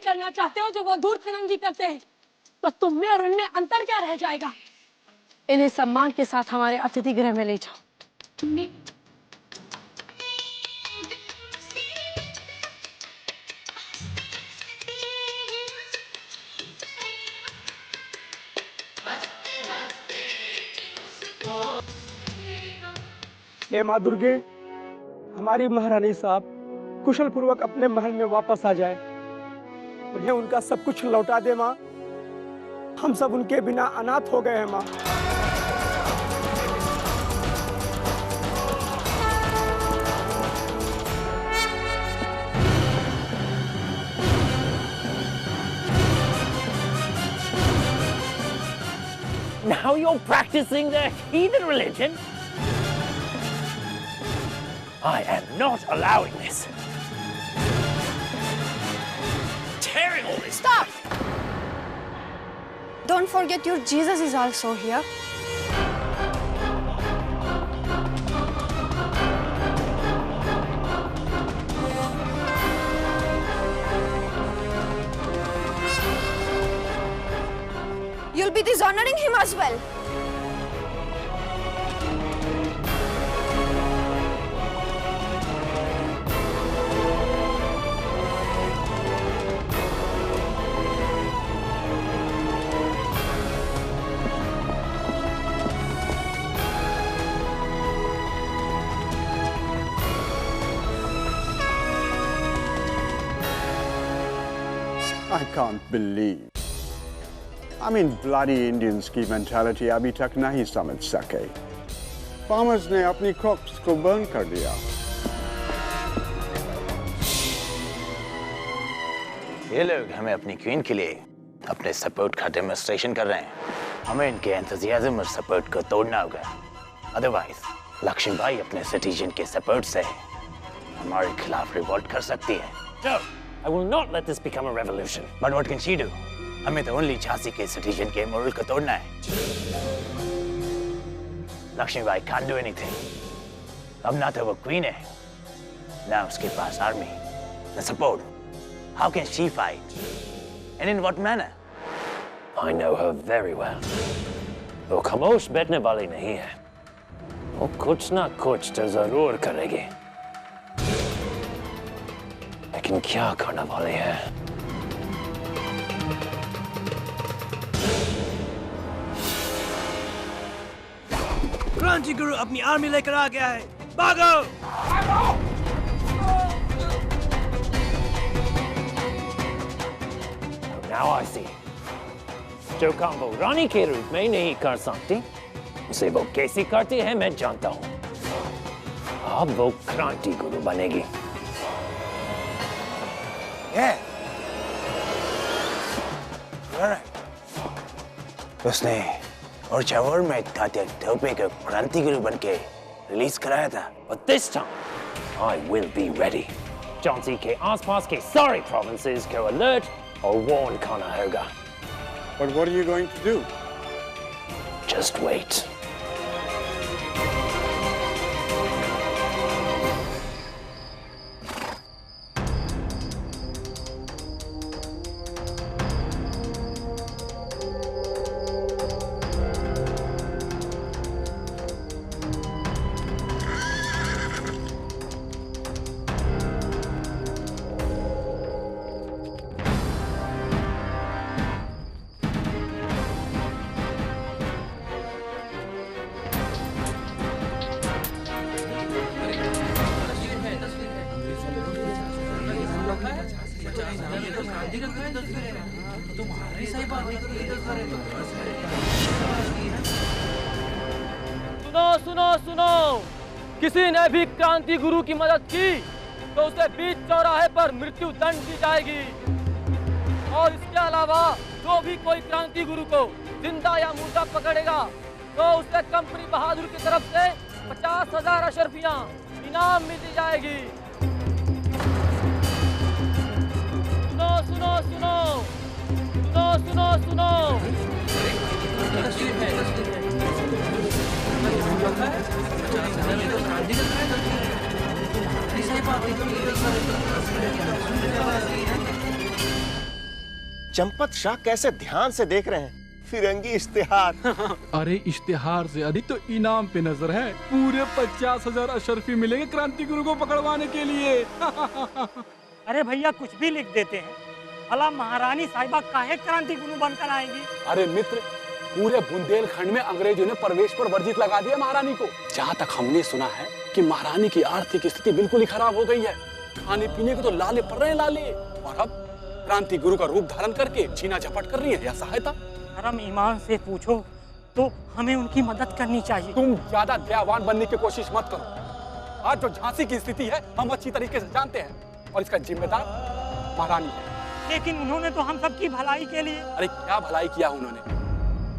करना चाहते हो जो वो दूर तिरंगी करते हैं, तो तुम में और उनमें अंतर क्या रह जाएगा? इन्हें सम्मान के साथ हमारे अतिथि गृह में ले जाओ। हे माँ दुर्गे, हमारी महारानी साहब कुशल पूर्वक अपने महल में वापस आ जाए। उन्हें उनका सब कुछ लौटा दे माँ। हम सब उनके बिना अनाथ हो गए हैं माँ। Now you're practicing the heathen religion? I am not allowing this. Tearing all this. Stop! Don't forget your Jesus is also here. You'll be dishonoring him as well. I can't believe. I mean, bloody Indians की mentality अभी तक नहीं समझ सके। Farmers ने अपनी crops को burn कर दिया। ये लोग हमें अपनी क्वीन के लिए अपने सपोर्ट का डेमोन्स्ट्रेशन कर रहे हैं। हमें इनके एंथुसियाज्म और सपोर्ट को तोड़ना होगा। अदरवाइज लक्ष्मीबाई अपने सिटीजन के सपोर्ट से हमारे खिलाफ रिवोल्ट कर सकती है। So, I will not let this become a revolution. But what can she do? हमें तो ओनली झांसी के सिटीजन के मोरल को तोड़ना है। Lakshmibai can't do anything. अब ना तो वो क्वीन है, ना उसके पास आर्मी, ना support. How can she fight? And in what manner? I know her very well. वो खामोश बैठने वाली नहीं है। वो कुछ ना कुछ तो जरूर करेगी। लेकिन क्या करने वाली है? क्रांति गुरु अपनी आर्मी लेकर आ गया है। भागो! Now I see. जो काम वो रानी के रूप में नहीं कर सकती, उसे वो कैसी करती है मैं जानता हूँ। अब वो क्रांति गुरु बनेगी। उसने और चावर में तात्या टोपे को क्रांति गुरु बनके रिलीज कराया था। But this time, I will be ready. Jhansi के आसपास के सारे provinces को alert और warn करना होगा। But what are you going to do? Just wait. सुनो सुनो सुनो, किसी ने भी क्रांति गुरु की मदद की तो उसे बीच चौराहे पर मृत्यु दंड दी जाएगी। और इसके अलावा जो भी कोई क्रांति गुरु को जिंदा या मुर्दा पकड़ेगा तो उसे कंपनी बहादुर की तरफ से 50,000 अशर्फियां इनाम में दी जाएगी। सुनो सुनो सुनो सुनो सुनो चंपत शाह कैसे ध्यान से देख रहे हैं फिरंगी इश्तिहार। अरे इश्तिहार से अधिक तो इनाम पे नजर है। पूरे 50,000 अशरफी मिलेंगे क्रांति गुरु को पकड़वाने के लिए। अरे भैया कुछ भी लिख देते हैं, भला महारानी साहिबा काहे क्रांति गुरु बनकर आएंगी? अरे मित्र, पूरे बुंदेलखंड में अंग्रेजों ने प्रवेश पर वर्जित लगा दिया महारानी को। जहाँ तक हमने सुना है कि महारानी की आर्थिक स्थिति बिल्कुल ही खराब हो गई है। खाने पीने को तो लाले पड़ रहे हैं लाले, और अब क्रांति गुरु का रूप धारण करके छीना झपट कर रही है या सहायता। धर्म ईमान से पूछो तो हमें उनकी मदद करनी चाहिए। तुम ज्यादा दयावान बनने की कोशिश मत करो। आज जो झांसी की स्थिति है हम अच्छी तरीके से जानते हैं, और इसका जिम्मेदार महारानी है। लेकिन उन्होंने तो हम सबकी भलाई के लिए। अरे क्या भलाई किया उन्होंने?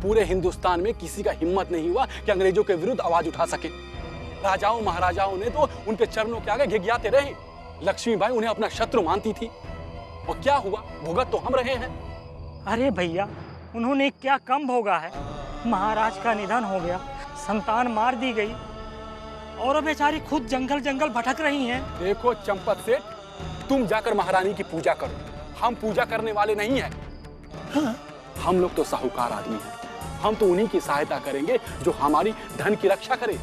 पूरे हिंदुस्तान में किसी का हिम्मत नहीं हुआ कि अंग्रेजों के विरुद्ध आवाज उठा सके। राजाओं महाराजाओं ने तो उनके चरणों के आगे घिघियाते रहे। लक्ष्मीबाई उन्हें अपना शत्रु मानती थी, और क्या हुआ? भुगत तो हम रहे हैं। अरे भैया, उन्होंने क्या कम भोगा है? महाराज का निधन हो गया, संतान मार दी गई, और बेचारी खुद जंगल जंगल भटक रही हैं। देखो चंपत सेठ, तुम जाकर महारानी की पूजा करो, हम पूजा करने वाले नहीं हैं। हाँ, हम लोग तो साहूकार आदमी हैं, हम तो उन्हीं की सहायता करेंगे जो हमारी धन की रक्षा करे,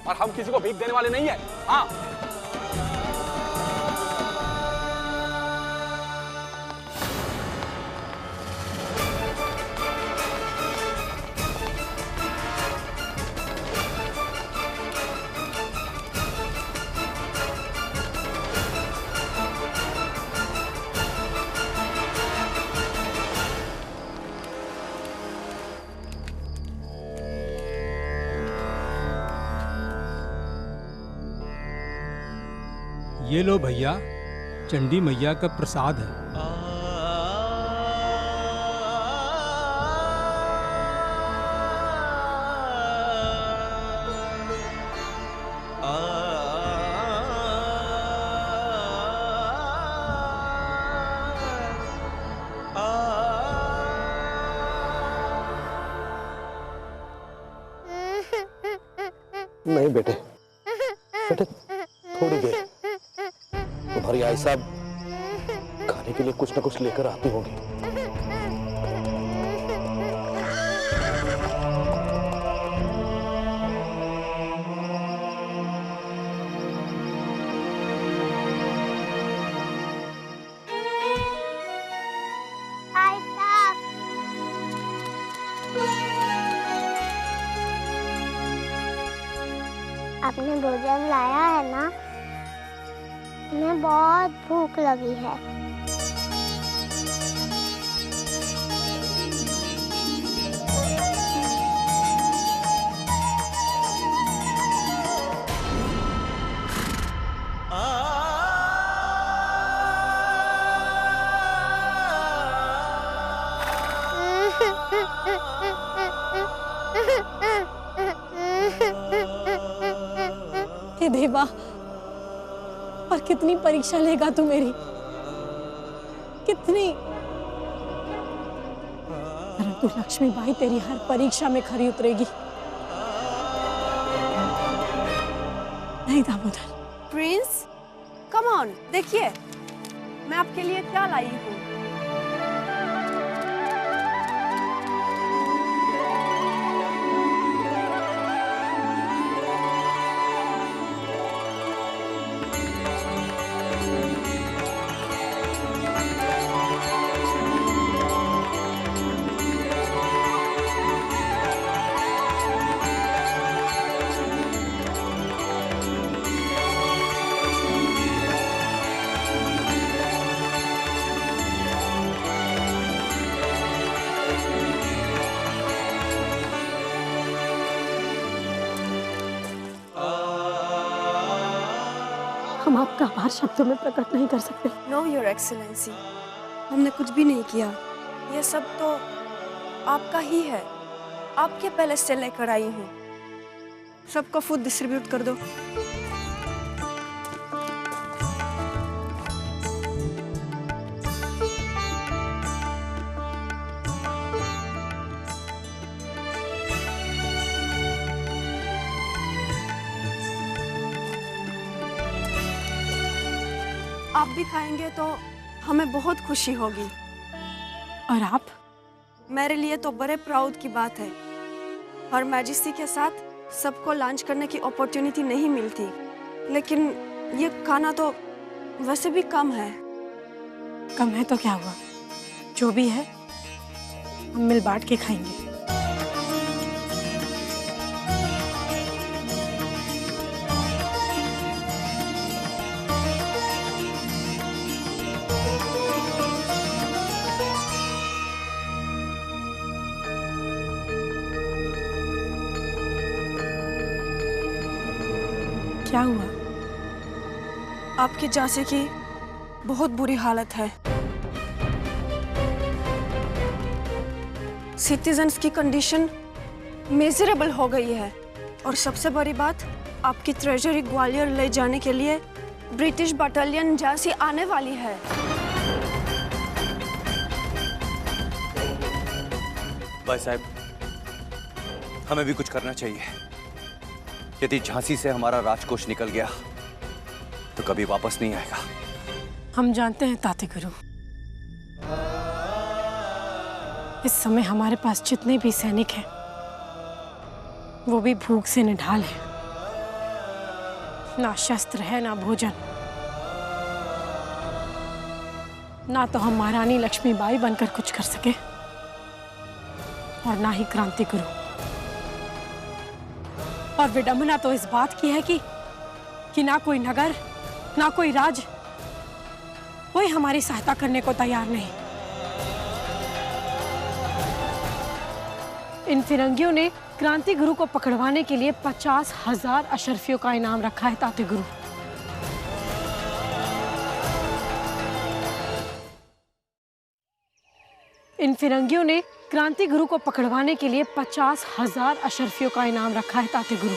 और हम किसी को भीख देने वाले नहीं हैं। हाँ, ये लो भैया, चंडी मैया का प्रसाद है। नहीं बेटे, बेटे थोड़ी देर। तुम्हारी आई साहब खाने के लिए कुछ न कुछ लेकर आती होंगी। आपने भोजन लाया है ना? हमें बहुत भूख लगी है। हे देवा, और कितनी परीक्षा लेगा तू मेरी? कितनी? परंतु लक्ष्मीबाई तेरी हर परीक्षा में खरी उतरेगी। नहीं दामोदर। प्रिंस, कम ऑन, देखिए मैं आपके लिए क्या लाई हूँ। हम आपका आभार शब्दों में प्रकट नहीं कर सकते। नो योर एक्सीलेंसी, हमने कुछ भी नहीं किया। यह सब तो आपका ही है। आपके पैलेस से लेकर आई हूँ। सबको फूड डिस्ट्रीब्यूट कर दो। आप भी खाएंगे तो हमें बहुत खुशी होगी। और आप? मेरे लिए तो बड़े प्राउड की बात है। हर मैजेस्टी के साथ सबको लंच करने की अपॉर्चुनिटी नहीं मिलती, लेकिन ये खाना तो वैसे भी कम है। कम है तो क्या हुआ, जो भी है हम मिल बांट के खाएंगे। क्या हुआ? आपकी चाची की बहुत बुरी हालत है। सिटीजन्स की कंडीशन मेजरेबल हो गई है, और सबसे बड़ी बात, आपकी ट्रेजरी ग्वालियर ले जाने के लिए ब्रिटिश बटालियन झांसी आने वाली है। भाई साहब, हमें भी कुछ करना चाहिए। यदि झांसी से हमारा राजकोष निकल गया तो कभी वापस नहीं आएगा। हम जानते हैं ताते गुरु, इस समय हमारे पास जितने भी सैनिक हैं वो भी भूख से निढाल हैं। ना शस्त्र है, ना भोजन, ना तो हम महारानी लक्ष्मीबाई बनकर कुछ कर सके और ना ही क्रांति गुरु। और विडंबना तो इस बात की है कि ना कोई नगर, ना कोई राज, कोई हमारी सहायता करने को तैयार नहीं। इन फिरंगियों ने क्रांति गुरु को पकड़वाने के लिए 50,000 अशरफियों का इनाम रखा है ताते गुरु। इन फिरंगियों ने क्रांति गुरु को पकड़वाने के लिए 50,000 अशरफियों का इनाम रखा है ताते गुरु।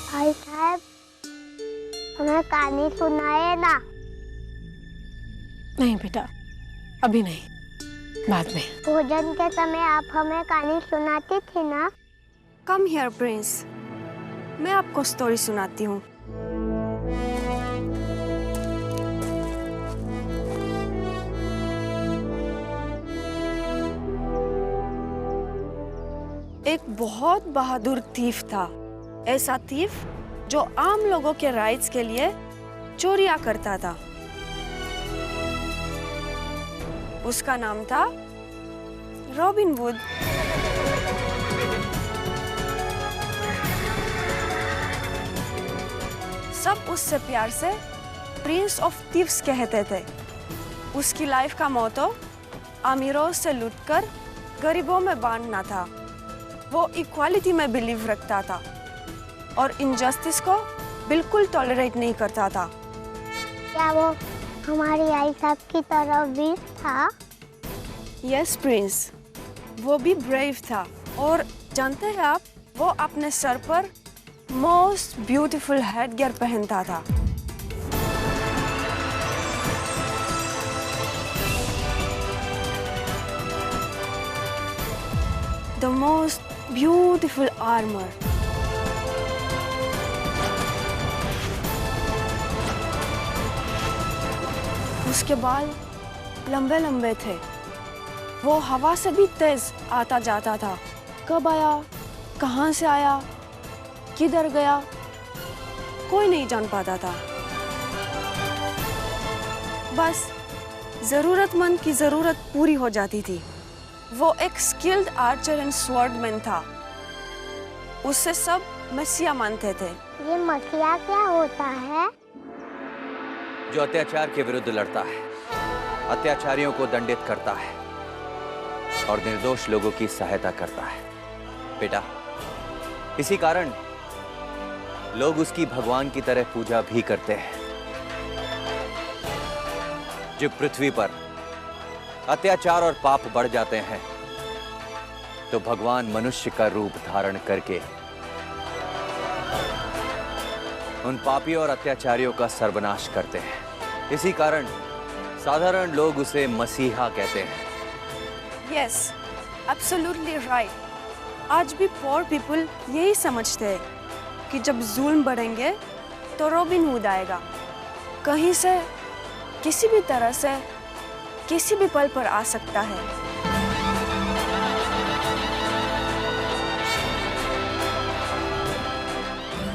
भाई साहब, हमें कहानी सुनाए ना। नहीं बेटा, अभी नहीं, बाद में। भोजन के समय आप हमें कहानी सुनाती थी ना। कम हियर प्रिंस, मैं आपको स्टोरी सुनाती हूँ। एक बहुत बहादुर थीफ था। ऐसा थीफ जो आम लोगों के राइट्स के लिए चोरियां करता था। उसका नाम था रॉबिन हुड। सब उससे प्यार से प्रिंस ऑफ थीव्स कहते थे। उसकी लाइफ का मोटो अमीरों से लूटकर गरीबों में बांटना था। वो इक्वालिटी में बिलीव रखता था और इनजस्टिस को बिल्कुल टॉलरेट नहीं करता था। क्या वो हमारी आई साहब की तरह वीर था? यस प्रिंस, वो भी ब्रेव था। और जानते हैं आप, वो अपने सर पर मोस्ट ब्यूटीफुल हेडगियर पहनता था। The most beautiful armor. उसके बाल लंबे लंबे थे। वो हवा से भी तेज आता जाता था। कब आया, कहाँ से आया, किधर गया, कोई नहीं जान पाता था। बस जरूरतमंद की जरूरत पूरी हो जाती थी। वो एक स्किल्ड आर्चर एंड स्वॉर्डमैन था। उससे सब मसीहा मानते थे। ये मसीहा क्या होता है? जो अत्याचार के विरुद्ध लड़ता है, अत्याचारियों को दंडित करता है और निर्दोष लोगों की सहायता करता है। बेटा, इसी कारण लोग उसकी भगवान की तरह पूजा भी करते हैं। जब पृथ्वी पर अत्याचार और पाप बढ़ जाते हैं तो भगवान मनुष्य का रूप धारण करके उन पापियों और अत्याचारियों का सर्वनाश करते हैं। इसी कारण साधारण लोग उसे मसीहा कहते हैं। Yes, absolutely right. आज भी पोर पीपल यही समझते हैं कि जब जुल्म बढ़ेंगे तो रॉबिन हुड आएगा, कहीं से किसी भी तरह से किसी भी पल पर आ सकता है।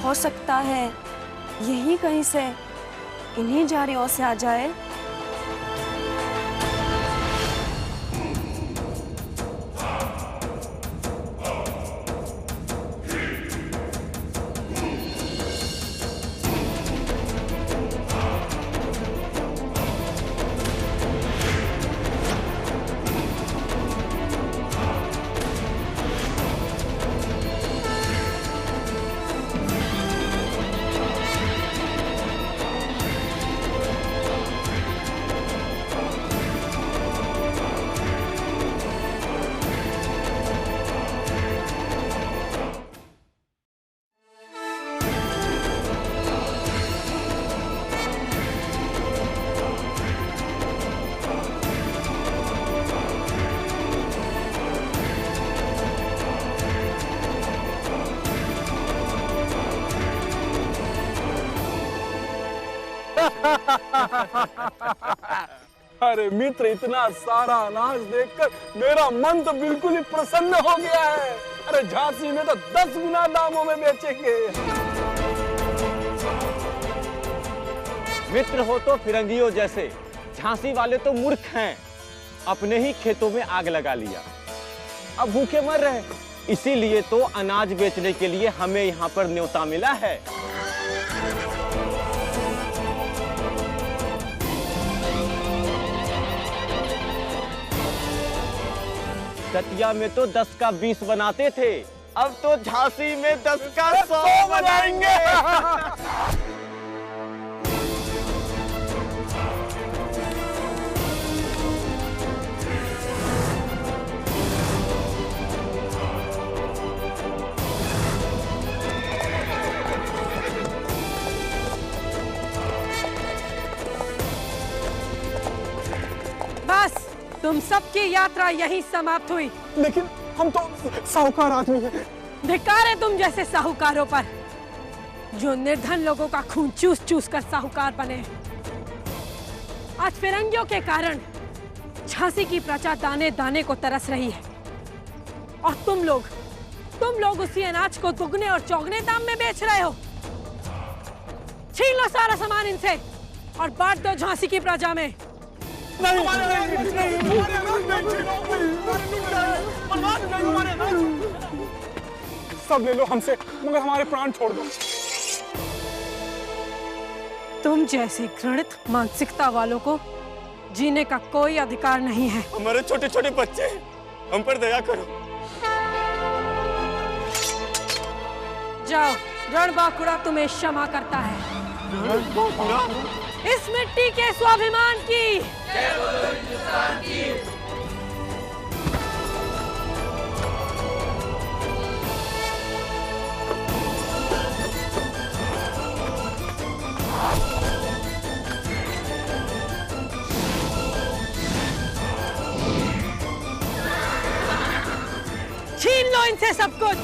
हो सकता है यही कहीं से इन्हीं झाड़ियों से आ जाए। अरे मित्र, इतना सारा अनाज देखकर मेरा मन तो बिल्कुल ही प्रसन्न हो गया है। अरे झांसी में तो 10 गुना दामों में बेचेंगे। मित्र हो तो फिरंगियों जैसे, झांसी वाले तो मूर्ख हैं, अपने ही खेतों में आग लगा लिया, अब भूखे मर रहे। इसीलिए तो अनाज बेचने के लिए हमें यहाँ पर न्योता मिला है। दतिया में तो 10 का 20 बनाते थे, अब तो झांसी में 10 का 100 बनाएंगे। बस तुम सबकी यात्रा यहीं समाप्त हुई। लेकिन हम तो साहूकार आदमी हैं। धिक्कार है तुम जैसे साहूकारों पर, जो निर्धन लोगों का खून चूस चूस कर साहूकार बने। आज फिरंगियों के कारण झांसी की प्रजा दाने दाने को तरस रही है, और तुम लोग उसी अनाज को दुगने और चौगने दाम में बेच रहे हो। छीन लो सारा सामान इनसे और बांट दो झांसी की प्रजा में। सब ले लो हमसे, मगर हमारे प्राण छोड़ दो। तुम जैसे घृणित मानसिकता वालों को जीने का कोई अधिकार नहीं है। हमारे छोटे छोटे बच्चे, हम पर दया करो। जाओ, रणबांकुरा तुम्हें क्षमा करता है। इस मिट्टी के स्वाभिमान की जय बोलो हिंदुस्तान की। छीन लो इनसे सब कुछ।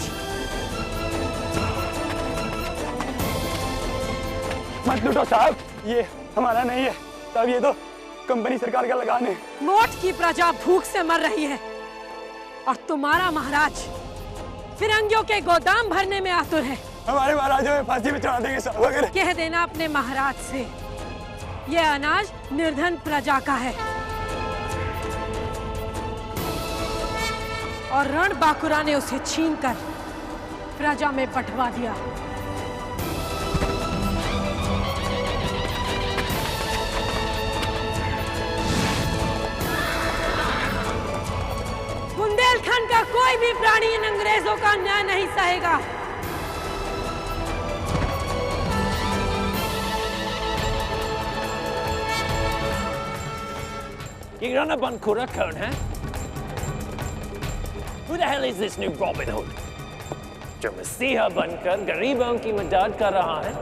मत लूटो साहब, ये हमारा नहीं है। तब ये तो कंपनी सरकार का लगाने। मोट की प्रजा भूख से मर रही है, और तुम्हारा महाराज फिरंगियों के गोदाम भरने में आतुर है। हमारे महाराजों में फांसी पे चढ़ा देंगे साहब अगर। कह देना अपने महाराज से, यह अनाज निर्धन प्रजा का है, और रणबांकुरा ने उसे छीनकर प्रजा में बंटवा दिया। बुंदेलखंड का कोई भी प्राणी इन अंग्रेजों का न्याय नहीं सहेगा। ये रणबांकुरा कौन है? Who the hell is this new Robin Hood? जो मसीहा बनकर गरीबों की मदद कर रहा है